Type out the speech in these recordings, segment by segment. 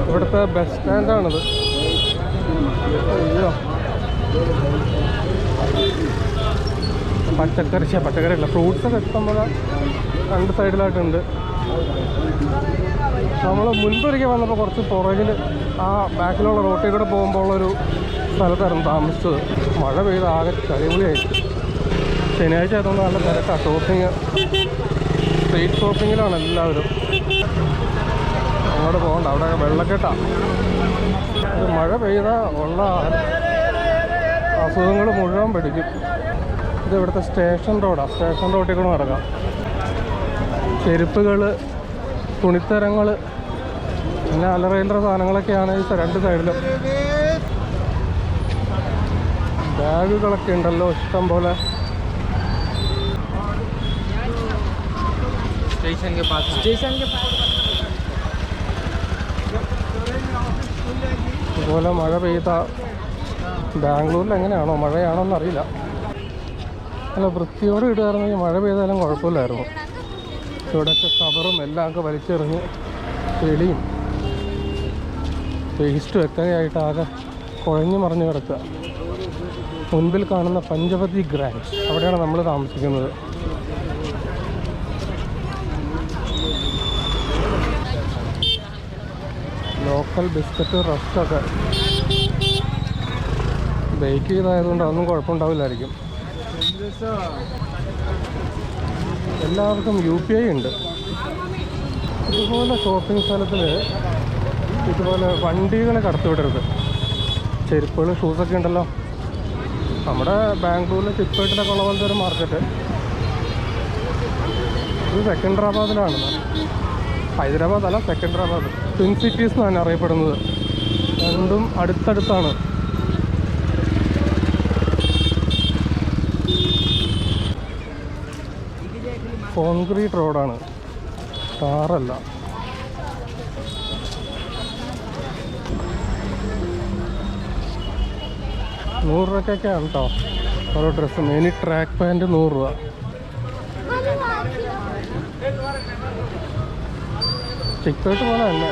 ഇവിടുത്തെ ബസ് സ്റ്റാൻഡാണിത്. അയ്യോ, പച്ചക്കറി അല്ല, ഫ്രൂട്ട്സൊക്കെ ഇഷ്ടംപോലെ രണ്ട് സൈഡിലായിട്ടുണ്ട്. നമ്മൾ മുൻപൊരിക്കൽ വന്നപ്പോൾ കുറച്ച് പുറകിൽ ആ ബാക്കിലുള്ള റോട്ടിൽ കൂടെ പോകുമ്പോൾ ഉള്ളൊരു സ്ഥലത്തായിരുന്നു താമസിച്ചത്. മഴ പെയ്ത് ആകെ ചളിപൊളിയായി. ശനിയാഴ്ച ആയതുകൊണ്ട് നല്ല തിരക്കാണ്. ഷോപ്പിങ്, സ്ട്രീറ്റ് ഷോപ്പിങ്ങിലാണ് എല്ലാവരും. അങ്ങോട്ട് പോകണ്ട, അവിടെ വെള്ളക്കെട്ടാണ്. മഴ പെയ്താൽ ഉള്ള അസുഖങ്ങൾ മുഴുവൻ പിടിക്കും. ഇത് ഇവിടുത്തെ സ്റ്റേഷൻ റോഡാണ്. സ്റ്റേഷൻ റോഡിൽ കൂടെ നടക്കാം. ചെരുപ്പുകൾ, തുണിത്തരങ്ങൾ, പിന്നെ അലറയിലറ സാധനങ്ങളൊക്കെയാണ് ഈ രണ്ട് സൈഡിലും. ബാഗുകളൊക്കെ ഉണ്ടല്ലോ ഇഷ്ടം പോലെ. ഇതുപോലെ മഴ പെയ്ത ബാംഗ്ലൂരിൽ എങ്ങനെയാണോ, മഴയാണോ എന്നറിയില്ല. അല്ല, വൃത്തിയോടെ ഇടുകയായിരുന്നെങ്കിൽ മഴ പെയ്താലും കുഴപ്പമില്ലായിരുന്നു. ഇവിടെയൊക്കെ കവറും എല്ലാം ഒക്കെ വലിച്ചെറിഞ്ഞ് ചെളിയും വേസ്റ്റും ഒക്കെ ആയിട്ട് ആകെ കുഴഞ്ഞു മറിഞ്ഞ് കിടക്കുക. മുൻപിൽ കാണുന്ന പഞ്ചവതി ഗ്രാൻഡ്, അവിടെയാണ് നമ്മൾ താമസിക്കുന്നത്. ലോക്കൽ ബിസ്ക്കറ്റ്, റസ്കൊക്കെ ബേക്ക് ചെയ്തായതുകൊണ്ട് അതൊന്നും കുഴപ്പമുണ്ടാവില്ലായിരിക്കും. എല്ലാവർക്കും UPI ഉണ്ട്. ഇതുപോലെ ഷോപ്പിംഗ് സ്ഥലത്തിൽ ഇതുപോലെ വണ്ടികളെ കടത്തിവിടരുത്. ചെരുപ്പുകൾ, ഷൂസൊക്കെ ഉണ്ടല്ലോ. നമ്മുടെ ബാംഗ്ലൂരിൽ ചിപ്പേട്ടിലൊക്കെ ഉള്ള പോലത്തെ ഒരു മാർക്കറ്റ്. ഇത് സെക്കൻഡറാബാദിലാണ്. ഹൈദരാബാദ് അല്ല, സെക്കൻഡറാബാദ്. ട്വിൻ സിറ്റീസ് എന്നാണ് അറിയപ്പെടുന്നത്. രണ്ടും അടുത്തടുത്താണ്. കോൺക്രീറ്റ് റോഡാണ്, ടാറല്ല. ₹100 കേട്ടോ ഓരോ ഡ്രസ്സും. ഇനി ട്രാക്ക് പാൻറ്റ് ₹100. ചിക്കോട്ട് പോലെ തന്നെ,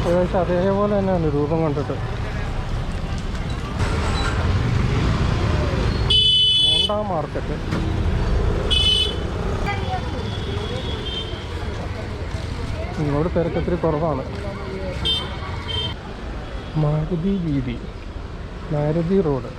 ഏകദേശം അതേപോലെ തന്നെയാണ് രൂപം കണ്ടിട്ട്. മോണ്ട മാർക്കറ്റ്. ഇങ്ങോട്ട് തിരക്കത്തിരി കുറവാണ്. മാരുതി വീതി, മാരുതി റോഡ്.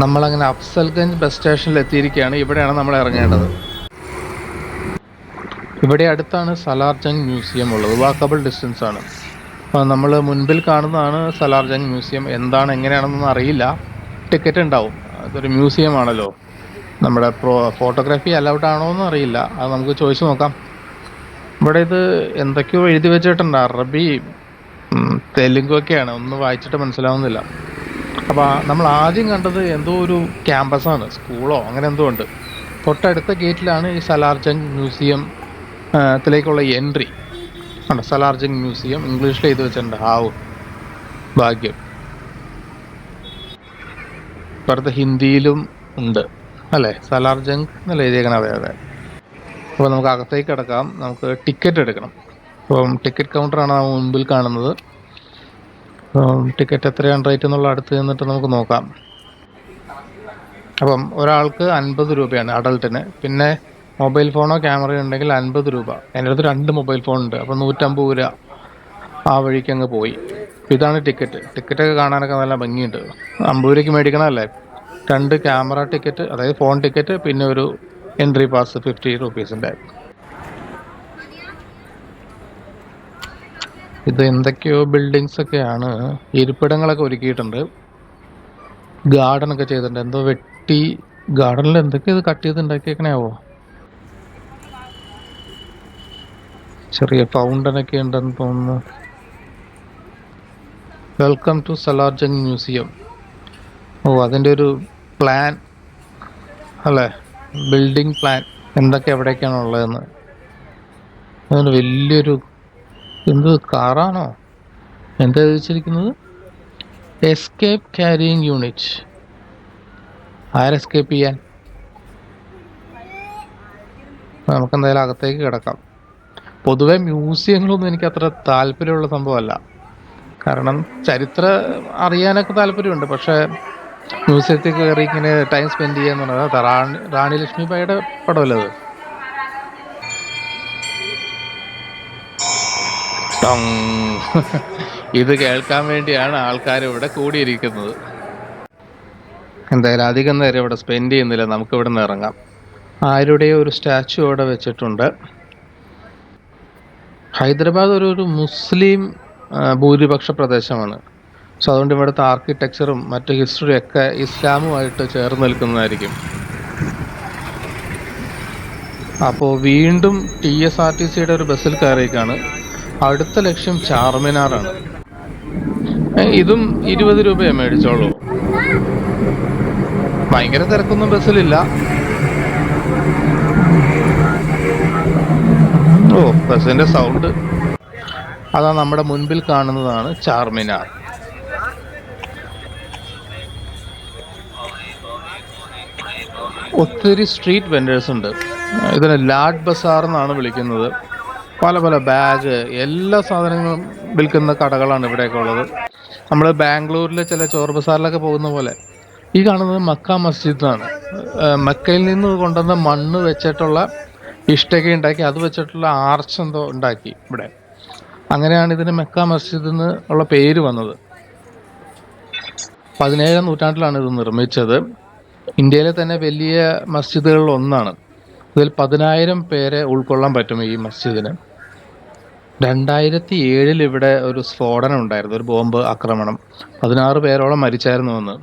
നമ്മളങ്ങനെ അഫ്സൽഗഞ്ച് ബസ് സ്റ്റേഷനിൽ എത്തിയിരിക്കുകയാണ്. ഇവിടെയാണ് നമ്മൾ ഇറങ്ങേണ്ടത്. ഇവിടെ അടുത്താണ് സലാർ ജംഗ് മ്യൂസിയം ഉള്ളത്. വാക്കബിൾ ഡിസ്റ്റൻസ് ആണ്. നമ്മൾ മുൻപിൽ കാണുന്നതാണ് സലാർ ജംഗ് മ്യൂസിയം. എന്താണ് എങ്ങനെയാണെന്നൊന്നും അറിയില്ല. ടിക്കറ്റ് ഉണ്ടാവും. അതൊരു മ്യൂസിയം ആണല്ലോ. നമ്മുടെ ഫോട്ടോഗ്രാഫി അലൗഡ് ആണോ എന്നും അറിയില്ല. അത് നമുക്ക് ചോദിച്ചു നോക്കാം. ഇവിടെ ഇത് എന്തൊക്കെയോ എഴുതി വെച്ചിട്ടുണ്ട്. അറബി തെലുങ്കൊക്കെയാണ്. ഒന്നും വായിച്ചിട്ട് മനസ്സിലാവുന്നില്ല. അപ്പോൾ നമ്മൾ ആദ്യം കണ്ടത് എന്തോ ഒരു ക്യാമ്പസാണ്, സ്കൂളോ അങ്ങനെ എന്തോ ഉണ്ട്. തൊട്ടടുത്ത ഗേറ്റിലാണ് ഈ സലാർ ജംഗ് മ്യൂസിയം ത്തിലേക്കുള്ള എൻട്രി. ആണ് സലാർ ജംഗ് മ്യൂസിയം. ഇംഗ്ലീഷിൽ എഴുതി വെച്ചിട്ടുണ്ട്. ഹാവ് ഭാഗ്യം. ഇപ്പുറത്ത് ഹിന്ദിയിലും ഉണ്ട് അല്ലേ, സലാർ ജംഗ് എന്നല്ല എഴുതിയേക്കണം. അതെ അതെ. അപ്പോൾ നമുക്ക് അകത്തേക്ക് കിടക്കാം. നമുക്ക് ടിക്കറ്റ് എടുക്കണം. അപ്പം ടിക്കറ്റ് കൗണ്ടറാണ് മുൻപിൽ കാണുന്നത്. ടിക്കറ്റ് എത്രയാണ് റേറ്റ് എന്നുള്ള അടുത്ത് നിന്നിട്ട് നമുക്ക് നോക്കാം. അപ്പം ഒരാൾക്ക് 50 രൂപയാണ് അഡൾട്ടിന്. പിന്നെ മൊബൈൽ ഫോണോ ക്യാമറയോ ഉണ്ടെങ്കിൽ 50 രൂപ. എൻ്റെ അടുത്ത് 2 മൊബൈൽ ഫോൺ ഉണ്ട്. അപ്പോൾ 150 രൂപ ആ വഴിക്ക് അങ്ങ് പോയി. ഇതാണ് ടിക്കറ്റ്. ടിക്കറ്റൊക്കെ കാണാനൊക്കെ നല്ല ഭംഗിയുണ്ട്. 50 രൂപയ്ക്ക് മേടിക്കണമല്ലേ. 2 ക്യാമറ ടിക്കറ്റ്, അതായത് ഫോൺ ടിക്കറ്റ്, പിന്നെ ഒരു എൻട്രി പാസ് 50 റുപ്പീസിൻ്റെ. ഇത് എന്തൊക്കെയോ ബിൽഡിങ്സ് ഒക്കെയാണ്. ഇരിപ്പിടങ്ങളൊക്കെ ഒരുക്കിയിട്ടുണ്ട്. ഗാർഡൻ ഒക്കെ ചെയ്തിട്ടുണ്ട്. എന്തോ വെട്ടി ഗാർഡനിൽ എന്തൊക്കെയോ ഇത് കട്ട് ചെയ്ത് ഉണ്ടാക്കിയേക്കണേവോ. ചെറിയ ഫൗണ്ടൻ ഒക്കെ ഉണ്ടെന്ന് തോന്നുന്നു. Welcome to Salar Jung museum. ഓ, അതിൻ്റെ ഒരു പ്ലാൻ അല്ലേ, ബിൽഡിംഗ് പ്ലാൻ, എന്തൊക്കെ എവിടേക്കാണ് ഉള്ളതെന്ന്. അതിന് വലിയൊരു എന്ത് കാറാണോ എന്താ വെച്ചിരിക്കുന്നത്? Escape carrying unit. ആരെസ്കേപ്പ് ചെയ്യാൻ? നമുക്കെന്തായാലും അകത്തേക്ക് കിടക്കാം. പൊതുവെ മ്യൂസിയങ്ങളൊന്നും എനിക്ക് അത്ര താല്പര്യമുള്ള സംഭവമല്ല. കാരണം ചരിത്രം അറിയാനൊക്കെ താല്പര്യമുണ്ട്. പക്ഷേ മ്യൂസിയത്തിൽ കയറി ഇങ്ങനെ ടൈം സ്പെൻഡ് ചെയ്യാന്ന് പറഞ്ഞാൽ റാണി ലക്ഷ്മിബായിയുടെ പടമല്ലേ അത്. ഇത് കേൾക്കാൻ വേണ്ടിയാണ് ആൾക്കാർ ഇവിടെ കൂടിയിരിക്കുന്നത്. എന്തായാലും അധികം നേരം ഇവിടെ സ്പെൻഡ് ചെയ്യുന്നില്ല. നമുക്ക് ഇവിടെ നിന്ന് ഇറങ്ങാം. ആരുടെയോ ഒരു സ്റ്റാച്ചു അവിടെ വെച്ചിട്ടുണ്ട്. ഹൈദരാബാദ് ഒരു മുസ്ലിം ഭൂരിപക്ഷ പ്രദേശമാണ്. സോ അതുകൊണ്ട് ഇവിടുത്തെ ആർക്കിടെക്ചറും മറ്റ് ഹിസ്റ്ററിയും ഒക്കെ ഇസ്ലാമുമായിട്ട് ചേർന്ന് നിൽക്കുന്നതായിരിക്കും. അപ്പോൾ വീണ്ടും TSRTCയുടെ ഒരു ബസ്സിൽ കയറിയേക്കാണ്. അടുത്ത ലക്ഷ്യം ചാർമിനാറാണ്. ഇതും 20 രൂപയെ മേടിച്ചോളൂ. ഭയങ്കര തിരക്കൊന്നും ബസ്സിലില്ല. ഓ, ബസ്സിന്റെ സൗണ്ട്. അതാ നമ്മുടെ മുൻപിൽ കാണുന്നതാണ് ചാർമിനാർ. ഒത്തിരി സ്ട്രീറ്റ് വെൻഡേഴ്സ് ഉണ്ട്. ഇതിനെ ലാഡ് ബസാർ എന്നാണ് വിളിക്കുന്നത്. പല പല ബാഗ്, എല്ലാ സാധനങ്ങളും വിൽക്കുന്ന കടകളാണ് ഇവിടെയൊക്കെ ഉള്ളത്. നമ്മൾ ബാംഗ്ലൂരിലെ ചില ചോർ ബസാറിലൊക്കെ പോകുന്ന പോലെ. ഈ കാണുന്നത് മക്ക മസ്ജിദാണ്. മക്കയിൽ നിന്ന് കൊണ്ടുവന്ന മണ്ണ് വെച്ചിട്ടുള്ള ഇഷ്ടിക ഉണ്ടാക്കി അത് വെച്ചിട്ടുള്ള ആർച്ച് എന്തോ ഉണ്ടാക്കി ഇവിടെ. അങ്ങനെയാണ് ഇതിന് മക്ക മസ്ജിദ് എന്ന് ഉള്ള പേര് വന്നത്. 17ാം നൂറ്റാണ്ടിലാണ് ഇത് നിർമ്മിച്ചത്. ഇന്ത്യയിലെ തന്നെ വലിയ മസ്ജിദുകളിൽ ഒന്നാണ്. ഇതിൽ 10,000 പേരെ ഉൾക്കൊള്ളാൻ പറ്റും ഈ മസ്ജിദിന്. 2007 ഇവിടെ ഒരു സ്ഫോടനം ഉണ്ടായിരുന്നു, ഒരു ബോംബ് ആക്രമണം. 16 പേരോളം മരിച്ചായിരുന്നു എന്ന്.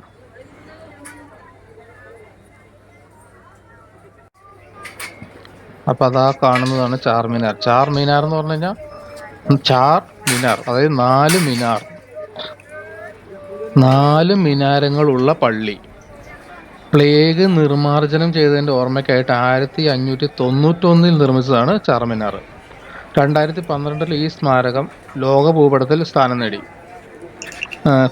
അപ്പം അതാ കാണുന്നതാണ് ചാർമിനാർ. ചാർമിനാർ എന്ന് പറഞ്ഞു കഴിഞ്ഞാൽ ചാർ മിനാർ, അതായത് 4 മിനാർ, 4 മിനാരങ്ങളുള്ള പള്ളി. പ്ലേഗ് നിർമ്മാർജ്ജനം ചെയ്തതിൻ്റെ ഓർമ്മയ്ക്കായിട്ട് 1591 നിർമ്മിച്ചതാണ് ചാർമിനാർ. 2012 ഈ സ്മാരകം ലോക ഭൂപടത്തിൽ സ്ഥാനം നേടി.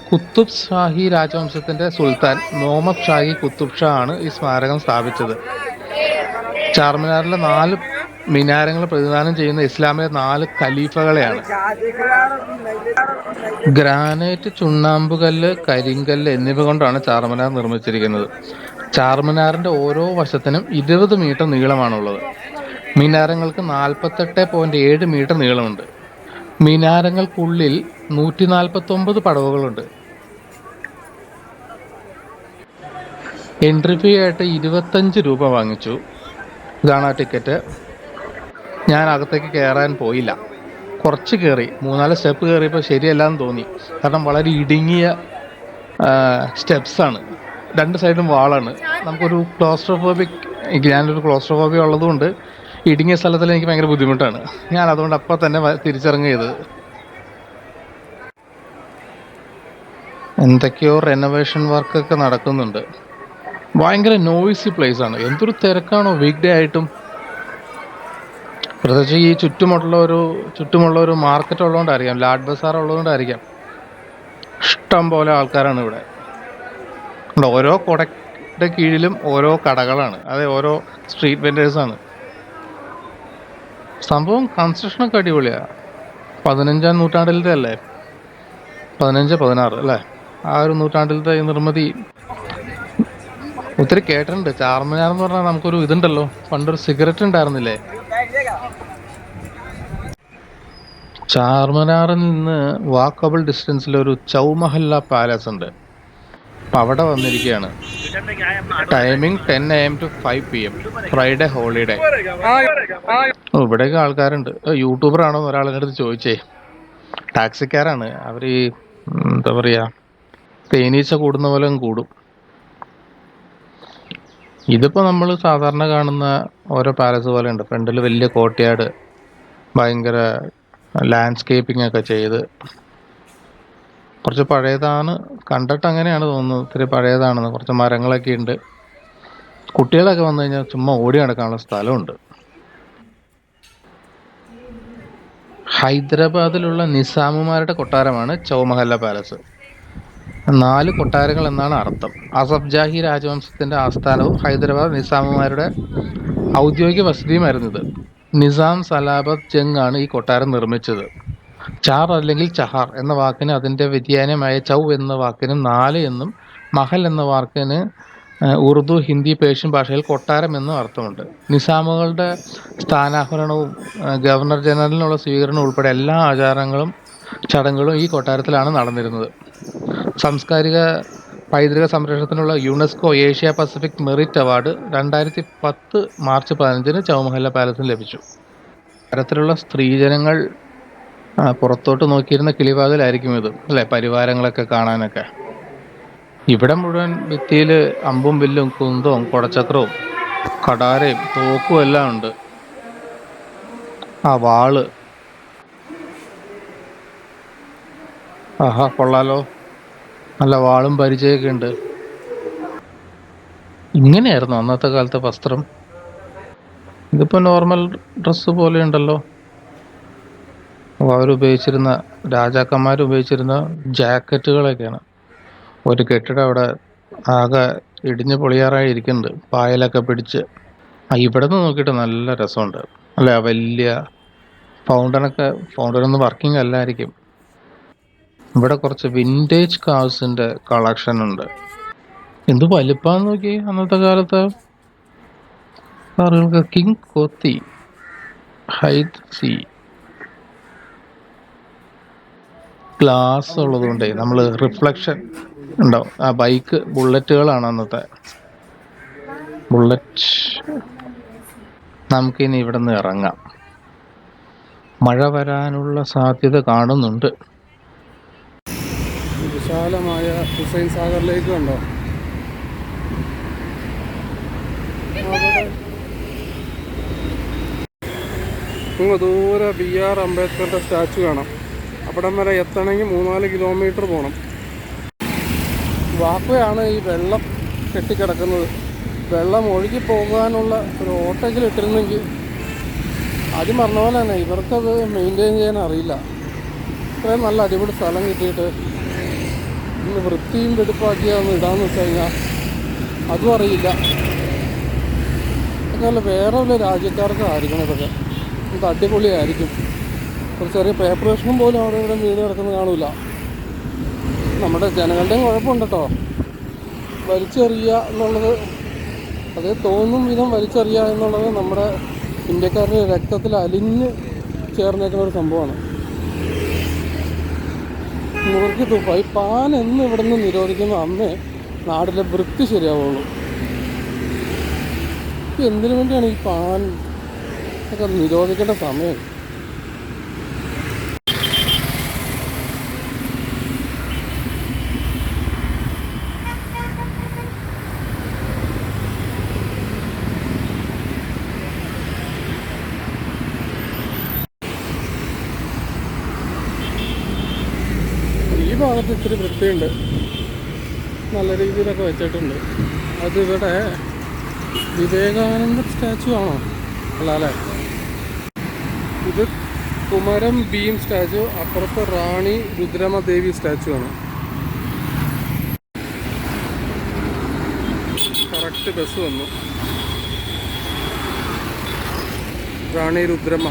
കുത്തുബ് ഷാഹി രാജവംശത്തിൻ്റെ സുൽത്താൻ മുഹമ്മദ് ഷാഹി കുത്തുബ് ഷാ ആണ് ഈ സ്മാരകം സ്ഥാപിച്ചത്. ചാർമിനാറിലെ 4 മിനാരങ്ങൾ പ്രതിദാനം ചെയ്യുന്ന ഇസ്ലാമിലെ 4 ഖലീഫകളെയാണ്. ഗ്രാനൈറ്റ്, ചുണ്ണാമ്പുകല്ല്, കരിങ്കല്ല് എന്നിവ കൊണ്ടാണ് ചാർമിനാർ നിർമ്മിച്ചിരിക്കുന്നത്. ചാർമിനാറിന്റെ ഓരോ വശത്തിനും 20 മീറ്റർ നീളമാണുള്ളത്. മിനാരങ്ങൾക്ക് 48.7 മീറ്റർ നീളമുണ്ട്. മിനാരങ്ങൾക്കുള്ളിൽ 149 പടവുകളുണ്ട്. എൻട്രി ഫീ ആയിട്ട് 25 രൂപ വാങ്ങിച്ചു. ഇതാണ് ആ ടിക്കറ്റ്. ഞാൻ അകത്തേക്ക് കയറാൻ പോയില്ല. കുറച്ച് കയറി, 3-4 സ്റ്റെപ്പ് കയറിയപ്പോൾ ശരിയല്ലാന്ന് തോന്നി. കാരണം വളരെ ഇടുങ്ങിയ സ്റ്റെപ്സാണ്, രണ്ട് സൈഡും വാളാണ്. നമുക്കൊരു ക്ലോസ്ട്രോഫോബിക്, ഞാനൊരു ക്ലോസ്ട്രോഫോബിയ ഉള്ളതുകൊണ്ട് ഇടുങ്ങിയ സ്ഥലത്തിൽ എനിക്ക് ഭയങ്കര ബുദ്ധിമുട്ടാണ്. ഞാൻ അതുകൊണ്ട് അപ്പം തന്നെ തിരിച്ചിറങ്ങിയത്. എന്തൊക്കെയോ റെനോവേഷൻ വർക്കൊക്കെ നടക്കുന്നുണ്ട്. ഭയങ്കര നോയ്സി പ്ലേസ് ആണ്. എന്തൊരു തിരക്കാണോ വീക്ക് ഡേ ആയിട്ടും. പ്രത്യേകിച്ച് ഈ ചുറ്റുമുള്ള ഒരു മാർക്കറ്റ് ഉള്ളതുകൊണ്ടായിരിക്കാം, ലാഡ് ബസാർ ഉള്ളതുകൊണ്ടായിരിക്കാം ഇഷ്ടം പോലെ ആൾക്കാരാണ് ഇവിടെ. ഓരോ കുടയുടെ കീഴിലും ഓരോ കടകളാണ്, അതെ, ഓരോ സ്ട്രീറ്റ് വെൻഡേഴ്സാണ്. സംഭവം കൺസ്ട്രക്ഷനൊക്കെ അടിപൊളിയാണ്. 15-ാം നൂറ്റാണ്ടിലത്തെ അല്ലേ, 15-16 അല്ലേ, ആ ഒരു നൂറ്റാണ്ടിലത്തെ ഈ നിർമ്മിതി ഒത്തിരി കേട്ടിട്ടുണ്ട്. ചാർമിനാർ എന്ന് പറഞ്ഞാൽ നമുക്കൊരു ഇതുണ്ടല്ലോ, പണ്ടൊരു സിഗരറ്റ് ഉണ്ടായിരുന്നില്ലേ. ചാർമിനാറിൽ നിന്ന് വാക്കബിൾ ഡിസ്റ്റൻസിലൊരു ചൗമഹല്ല പാലസ് ഉണ്ട്. അപ്പം അവിടെ വന്നിരിക്കുകയാണ്. Timing 10 AM to 5 PM, Friday holiday. ഇവിടെയൊക്കെ ആൾക്കാരുണ്ട്. യൂട്യൂബർ ആണോ എന്ന് ഒരാളെൻ്റെ അടുത്ത് ചോദിച്ചേ. ടാക്സിക്കാരാണ് അവർ. എന്താ പറയുക, തേനീച്ച കൂടുന്ന പോലെ കൂടും. ഇതിപ്പോൾ നമ്മൾ സാധാരണ കാണുന്ന ഓരോ പാലസ് പോലെ ഉണ്ട്. ഫ്രണ്ടിൽ വലിയ കോട്ടയാട്, ഭയങ്കര ലാൻഡ്സ്കേപ്പിംഗ് ഒക്കെ ചെയ്ത്, കുറച്ച് പഴയതാണ്. കണ്ടിട്ട് അങ്ങനെയാണ് തോന്നുന്നത്, ഇത്തിരി പഴയതാണെന്ന്. കുറച്ച് മരങ്ങളൊക്കെ ഉണ്ട്. കുട്ടികളൊക്കെ വന്നു കഴിഞ്ഞാൽ ചുമ്മാ ഓടി നടക്കാനുള്ള സ്ഥലമുണ്ട്. ഹൈദരാബാദിലുള്ള നിസാമുമാരുടെ കൊട്ടാരമാണ് ചൗമഹല്ല പാലസ്. 4 കൊട്ടാരങ്ങൾ എന്നാണ് അർത്ഥം. അസഫ് ജാഹി രാജവംശത്തിന്റെ ആസ്ഥാനവും ഹൈദരാബാദ് നിസാമുമാരുടെ ഔദ്യോഗിക വസതിയുമായിരുന്നു ഇത്. നിസാം സലാബത്ത് ജംഗ് ആണ് ഈ കൊട്ടാരം നിർമ്മിച്ചത്. ചാർ അല്ലെങ്കിൽ ചഹാർ എന്ന വാക്കിന് അതിൻ്റെ വ്യതിയാനമായ ചൗ എന്ന വാക്കിന് 4 എന്നും മഹൽ എന്ന വാക്കിന് ഉറുദു, ഹിന്ദി, പേർഷ്യൻ ഭാഷയിൽ കൊട്ടാരം എന്നും അർത്ഥമുണ്ട്. നിസാമുകളുടെ സ്ഥാനാഭരണവും ഗവർണർ ജനറലിനുള്ള സ്വീകരണം ഉൾപ്പെടെ എല്ലാ ആചാരങ്ങളും ചടങ്ങുകളും ഈ കൊട്ടാരത്തിലാണ് നടന്നിരുന്നത്. സാംസ്കാരിക പൈതൃക സംരക്ഷണത്തിനുള്ള UNESCO Asia Pacific merit award 2010 March 15-ന് ചൗമഹല്ല പാലസിന് ലഭിച്ചു. തരത്തിലുള്ള സ്ത്രീജനങ്ങൾ പുറത്തോട്ട് നോക്കിയിരുന്ന കിളിവാതിലായിരിക്കും ഇത്, അല്ലേ, പരിവാരങ്ങളൊക്കെ കാണാനൊക്കെ. ഇവിടെ മുഴുവൻ ഭിത്തിയിൽ അമ്പും വില്ലും കുന്തവും കുടച്ചക്രവും കടാരയും തോക്കും എല്ലാം ഉണ്ട്. ആ വാള്, ആഹാ കൊള്ളാലോ, നല്ല വാളും പരിചയമൊക്കെ ഉണ്ട്. ഇങ്ങനെയായിരുന്നു അന്നത്തെ കാലത്തെ വസ്ത്രം. ഇതിപ്പോൾ നോർമൽ ഡ്രസ്സ് പോലെ ഉണ്ടല്ലോ. അവരുപയോഗിച്ചിരുന്ന, രാജാക്കന്മാരുപയോഗിച്ചിരുന്ന ജാക്കറ്റുകളൊക്കെയാണ്. ഒരു കെട്ടിടം അവിടെ ആകെ ഇടിഞ്ഞ് പൊളിയാറായി ഇരിക്കുന്നുണ്ട്, പായലൊക്കെ പിടിച്ച്. ഇവിടെ നിന്ന് നോക്കിയിട്ട് നല്ല രസമുണ്ട്, അല്ലേ. വലിയ ഫൗണ്ടനൊന്നും വർക്കിംഗ് അല്ലായിരിക്കും. ഇവിടെ കുറച്ച് വിൻറ്റേജ് കാർസിൻ്റെ കളക്ഷൻ ഉണ്ട്. എന്ത് വലിപ്പാന്ന് നോക്കി അന്നത്തെ കാലത്ത് കാറുകൾക്ക്. കിങ് കോത്തി ഹൈദ് സി ഗ്ലാസ് ഉള്ളത് കൊണ്ടേ നമ്മൾ റിഫ്ലക്ഷൻ ഉണ്ടാവും. ആ ബൈക്ക് ബുള്ളറ്റുകളാണ് അന്നത്തെ. ബുള്ളറ്റ്. നമുക്കിനി ഇവിടെ നിന്ന് ഇറങ്ങാം. മഴ വരാനുള്ള സാധ്യത കാണുന്നുണ്ട്. വിശാലമായ ഹുസൈൻ സാഗറിലേക്ക് കണ്ടോ. അങ്ങ് ദൂരെ BR അംബേദ്കറുടെ സ്റ്റാച്ചു കാണാം. അവിടം വരെ എത്തണമെങ്കിൽ 3-4 കിലോമീറ്റർ പോകണം. വാക്കുവയാണ് ഈ വെള്ളം കെട്ടിക്കിടക്കുന്നത്. വെള്ളം ഒഴുകി പോകാനുള്ള ഒരു ഓട്ടെങ്കിലും ഇട്ടിരുന്നെങ്കിൽ. ആദ്യം പറഞ്ഞ പോലെ തന്നെ ഇവർക്കത് മെയിൻറ്റെയിൻ ചെയ്യാൻ അറിയില്ല. ഇത്രയും നല്ല അടിപൊളി സ്ഥലം കിട്ടിയിട്ട് ഇന്ന് വൃത്തിയും വെടുപ്പാക്കിയാന്ന് ഇടാന്ന് വെച്ച് കഴിഞ്ഞാൽ അതും അറിയില്ല. എന്നാൽ വേറെ വല്ല രാജ്യക്കാർക്ക് ആയിരിക്കണം ഇതൊക്കെ. ഇത് അടിപൊളിയായിരിക്കും. ഒരു ചെറിയ പേപ്പർ കഷ്ണം പോലും അവിടെ ഇവിടെ വീട് കിടക്കുന്നത് കാണില്ല. നമ്മുടെ ജനങ്ങളുടെയും കുഴപ്പമുണ്ട് കേട്ടോ. വലിച്ചെറിയുക എന്നുള്ളത്, അത് തോന്നും വിധം വലിച്ചെറിയുക എന്നുള്ളത് നമ്മുടെ ഇന്ത്യക്കാരുടെ രക്തത്തിൽ അലിഞ്ഞ് ചേർന്നേക്കുന്ന ഒരു സംഭവമാണ്. മുറുക്കി തുപ്പ. ഈ പാൻ എന്ന് ഇവിടെ നിന്ന് നിരോധിക്കുന്ന അന്നേ നാടിൻ്റെ വൃത്തി ശരിയാവുള്ളൂ. എന്തിനു വേണ്ടിയാണ് ഈ പാൻ ഒക്കെ നിരോധിക്കേണ്ട സമയം? ഈ ഭാഗത്ത് ഇത്തിരി വൃത്തിയുണ്ട്, നല്ല രീതിയിലൊക്കെ വെച്ചിട്ടുണ്ട്. അതിവിടെ വിവേകാനന്ദ സ്റ്റാച്ചു ആണോ? അല്ല അല്ലേ, ഇത് കുമരം ഭീം സ്റ്റാച്ചു, അപ്പുറത്ത് റാണി രുദ്രമദേവി സ്റ്റാച്ചു ആണ്. കറക്റ്റ് ബസ് വന്നു. റാണി രുദ്രമ.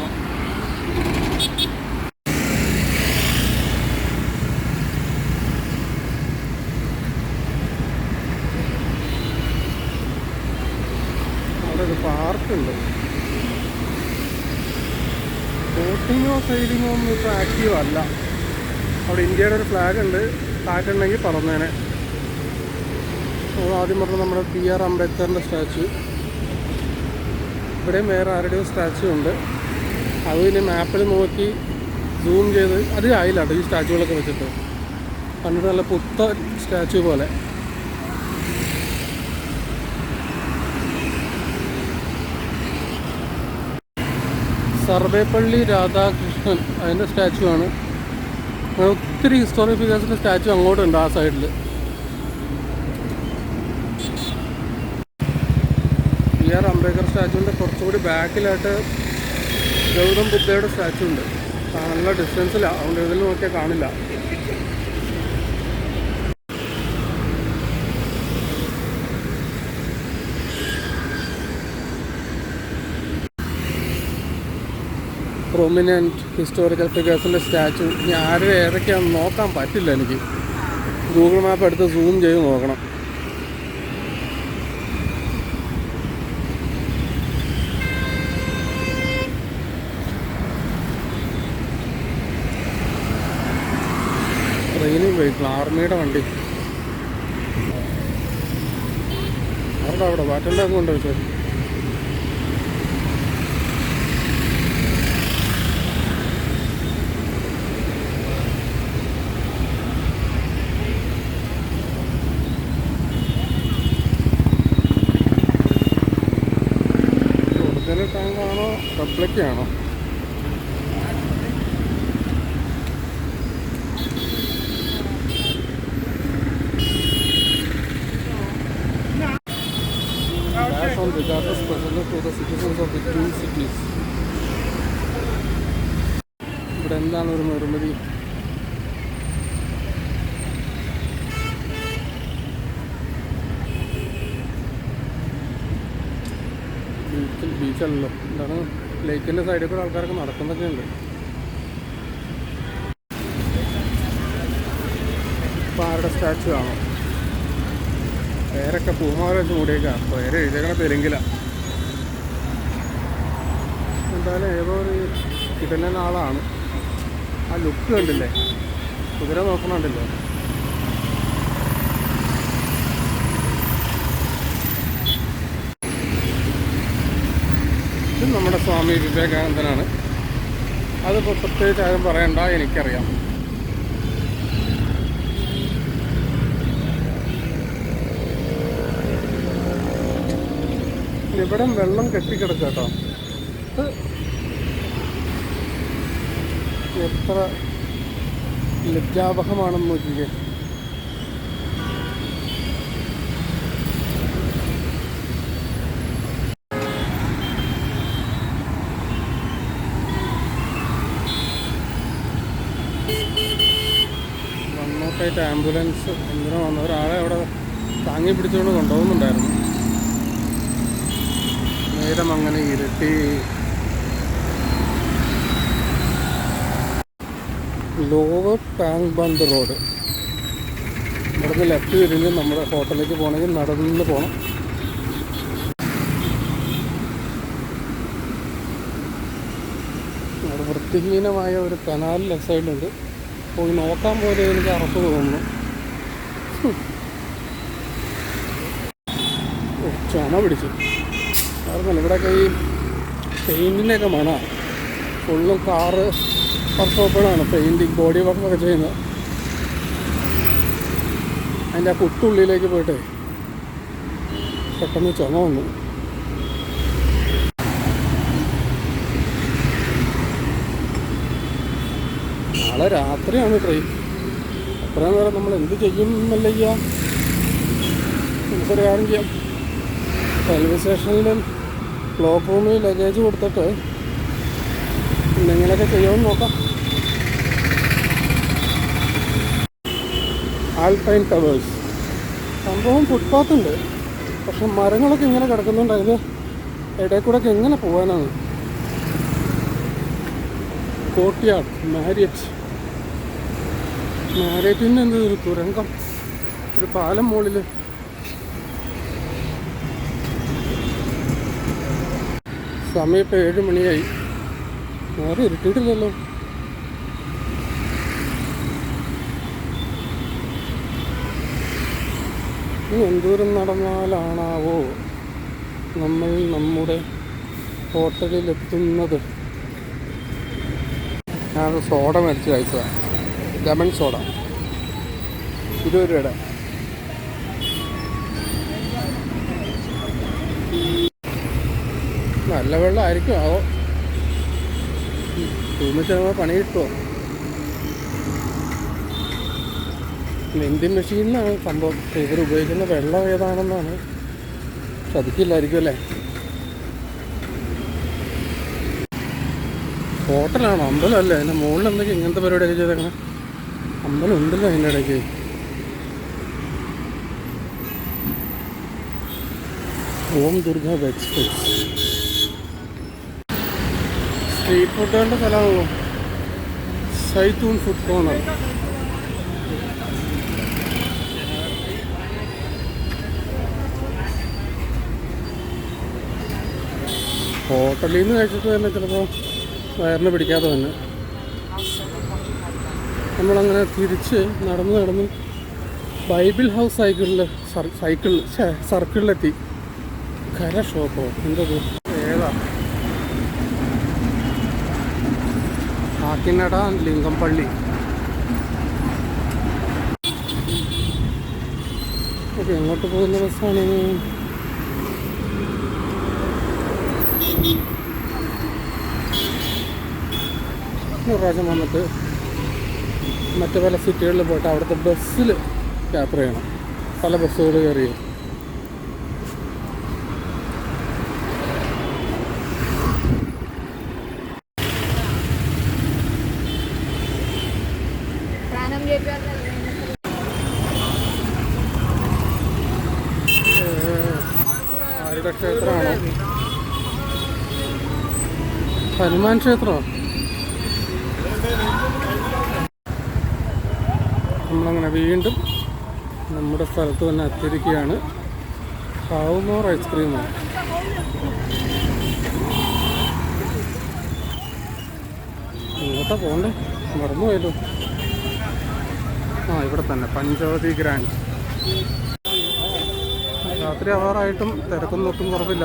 അവിടെ ഒരു പാർക്കുണ്ട്. ബോട്ടിങ്ങോ സൈഡിങ്ങോ ഒന്നും ഇപ്പോൾ ആക്റ്റീവ് അല്ല. അവിടെ ഇന്ത്യയുടെ ഒരു ഫ്ലാഗ് ഉണ്ട്, കാറ്റുണ്ടെങ്കിൽ പറന്നേനെ. ആദ്യം പറഞ്ഞ നമ്മുടെ PR അംബേദ്കറിൻ്റെ സ്റ്റാച്ചു. ഇവിടെയും വേറെ ആരുടെയോ സ്റ്റാച്ചു ഉണ്ട്. അത് ഇനി മാപ്പിൽ നോക്കി സൂം ചെയ്ത് അത് ആയില്ല കേട്ടോ ഈ സ്റ്റാച്ചുകളൊക്കെ വെച്ചിട്ട്. കണ്ടിട്ട് നല്ല പുത്ത സ്റ്റാച്ചു പോലെ. സർവേപ്പള്ളി രാധാകൃഷ്ണൻ അതിൻ്റെ സ്റ്റാച്ചു ആണ്. ഒത്തിരി ഹിസ്റ്റോറിക് ഫിഗേഴ്സിൻ്റെ സ്റ്റാച്ചു അങ്ങോട്ടുണ്ട് ആ സൈഡിൽ. PR അംബേദ്കർ സ്റ്റാച്ചുവിൻ്റെ കുറച്ചുകൂടി ബാക്കിലായിട്ട് ഗൗതം ബുദ്ധയുടെ സ്റ്റാച്ചു ഉണ്ട്. നല്ല ഡിസ്റ്റൻസിലാണ്, അതുകൊണ്ട് ഇതിൽ നോക്കിയാൽ കാണില്ല. പ്രൊമിനൻറ്റ് ഹിസ്റ്റോറിക്കൽ ഫിഗേഴ്സിൻ്റെ സ്റ്റാച്ചു ഇനി ആരും ഏതൊക്കെയാണെന്ന് നോക്കാൻ പറ്റില്ല എനിക്ക്. ഗൂഗിൾ മാപ്പ് എടുത്ത് സൂം ചെയ്ത് നോക്കണം. ട്രെയിനിങ് വെഹിക്കിൾ, ആർമിയുടെ വണ്ടി. അവിടെ ബാറ്റൻ്റെ ഒക്കെ കൊണ്ട് വെച്ചത്. Original ടാങ്കാണോ റെപ്ലിക്കയാണോ? On regardless present to the citizens of the two cities. ഇവിടെ എന്താണ് ഒരു നിർമ്മിതി? ബീച്ചല്ലോ, എന്താണ് ലേക്കിൻ്റെ സൈഡിൽ കൂടെ ആൾക്കാരൊക്കെ നടക്കുന്നൊക്കെ ഉണ്ട്. ഇപ്പം ആരുടെ സ്റ്റാച്ചു ആണോ? പേരൊക്കെ പൂമാല വെച്ച് മൂടിയേക്കാം. പേര് എഴുതിയേക്കണ തെലുങ്കില. എന്തായാലും ഏതോ ഒരു കിടലൻ ആളാണ്. ആ ലുക്ക് കണ്ടില്ലേ, കുതിര നോക്കണുണ്ടല്ലോ. ഇത് നമ്മുടെ സ്വാമി വിവേകാനന്ദനാണ്. അതിപ്പോൾ പ്രത്യേകിച്ച് ആരും പറയണ്ട, എനിക്കറിയാം. ഇവിടെ വെള്ളം കെട്ടിക്കിടക്കുക കേട്ടോ. എത്ര ലജ്ജാവഹമാണെന്ന് നോക്കിക്കേ. വന്നോട്ടായിട്ട് ആംബുലൻസ് എന്തിനാ വന്ന ഒരാളെ അവിടെ താങ്ങി പിടിച്ചുകൊണ്ട് കൊണ്ടുപോകുന്നുണ്ടായിരുന്നു. നേരം അങ്ങനെ ഇരുട്ടി. Lower tank bund road. ഇവിടുന്ന് ലെഫ്റ്റ് തിരിഞ്ഞ് നമ്മുടെ ഹോട്ടലിലേക്ക് പോകണമെങ്കിൽ നടന്ന് പോകണം. അവിടെ വൃത്തിഹീനമായ ഒരു കനാൽ ലെഫ്റ്റ് സൈഡിലുണ്ട്. പോയി നോക്കാൻ പോലെ എനിക്ക് അറപ്പ് തോന്നുന്നു. ചുമ പിടിച്ചു. ഓർമ്മയില്ല, ഇവിടെയൊക്കെ ഈ പെയിൻറ്റിൻ്റെയൊക്കെ മണമാണ്. ഫുള്ളും കാറ് വർക്ക്ഷോപ്പുകളാണ്, പെയിൻറ്റിങ് ബോഡി വർക്കൊക്കെ ചെയ്യുന്നത്. അതിൻ്റെ ആ കുത്തുള്ളിലേക്ക് പോയിട്ട് പെട്ടെന്ന് ചുമ വന്നു. നാളെ രാത്രിയാണ് ട്രെയിൻ. അത്രയും നേരം നമ്മൾ എന്ത് ചെയ്യും എന്നല്ല, നമുക്കൊരു കാര്യം ചെയ്യാം. റെയിൽവേ സ്റ്റേഷനിലും ക്ലോക്ക് റൂമിൽ ലഗേജ് കൊടുത്തിട്ട് എന്തെങ്കിലുമൊക്കെ ചെയ്യുമെന്ന് നോക്കാം. ആൽപൈൻ ടവേഴ്സ് സംഭവം ഫുട്പാത്ത് ഉണ്ട്, പക്ഷെ മരങ്ങളൊക്കെ ഇങ്ങനെ കിടക്കുന്നുണ്ട്. അതിന് ഇടയിൽ കൂടെ ഒക്കെ എങ്ങനെ പോകാനാണ്? കോർട്ട്യാർഡ് മാരിയറ്റിൻ്റെ എന്ത് ഒരു തുരങ്കം, ഒരു പാലം മുകളിൽ. സമയം ഇപ്പോൾ 7 മണിയായി. നേരെ ഇരുട്ടിയിട്ടില്ലല്ലോ. ഇനി എന്തോരം നടന്നാലാണാവോ നമ്മൾ നമ്മുടെ ഹോട്ടലിലെത്തുന്നത്? ഞാനൊരു സോഡ മേടിച്ച് കഴിച്ചതാണ്, ലെമൺ സോഡ, 20 രൂപയുടെ. നല്ല വെള്ളമായിരിക്കും ആവോ, തൂമിച്ച് പണി കിട്ടുമോ? വെൻഡിങ് മെഷീനിലാണ് സംഭവം. ഇവർ ഉപയോഗിക്കുന്ന വെള്ളം ഏതാണെന്നാണ് ശ്രദ്ധിക്കില്ലായിരിക്കും അല്ലേ. ഹോട്ടലാണോ അമ്പലമല്ലേ? അതിൻ്റെ മുകളിൽ എന്തൊക്കെ ഇങ്ങനത്തെ പരിപാടിയൊക്കെ ചെയ്തേക്കണം? അമ്പലം ഉണ്ടല്ലോ അതിൻ്റെ ഇടയ്ക്ക്. Om Durga veg food street ഫുഡുകളുടെ സ്ഥലമാണല്ലോ. Zaitoon food corner. ഹോട്ടലിൽ നിന്ന് കഴിച്ചിട്ട് തന്നെ ചിലപ്പോൾ വയറിന് പിടിക്കാതെ തന്നെ നമ്മളങ്ങനെ തിരിച്ച് നടന്ന് ബൈബിൾ ഹൗസ് സർക്കിളിലെത്തി. കര ഷോപ്പോ എന്തത്? ഏതാ? കാക്കിനട ലിംഗംപള്ളി. ഓക്കെ, എങ്ങോട്ട് പോകുന്ന ബസ്സാണ്? ഒരു പ്രാവശ്യം വന്നിട്ട് മറ്റു പല സിറ്റികളിൽ പോയിട്ട് അവിടുത്തെ ബസ്സിൽ യാത്ര ചെയ്യണം. പല ബസ്സുകൾ കയറി. ആരുടെ ക്ഷേത്രമാണോ? ഹനുമാൻ ക്ഷേത്രമാണ്. നമ്മളങ്ങനെ വീണ്ടും നമ്മുടെ സ്ഥലത്ത് തന്നെ എത്തിയിരിക്കുകയാണ്. ഹാവുമോർ ഐസ്ക്രീമാണ്. എങ്ങോട്ടാ പോകണ്ടേ? മറന്നുപോയല്ലോ. ഇവിടെ തന്നെ പഞ്ചവതി ഗ്രാൻഡ്. രാത്രി ആവാറായിട്ടും തിരക്കൊന്നും ഒട്ടും കുറവില്ല.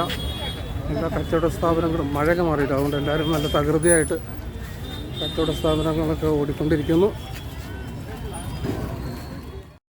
എല്ലാ കച്ചവട സ്ഥാപനങ്ങളും മഴയൊക്കെ മാറിയിട്ട്, അതുകൊണ്ട് എല്ലാവരും നല്ല തകൃതിയായിട്ട് കച്ചവട സ്ഥാപനങ്ങളൊക്കെ ഓടിക്കൊണ്ടിരിക്കുന്നു.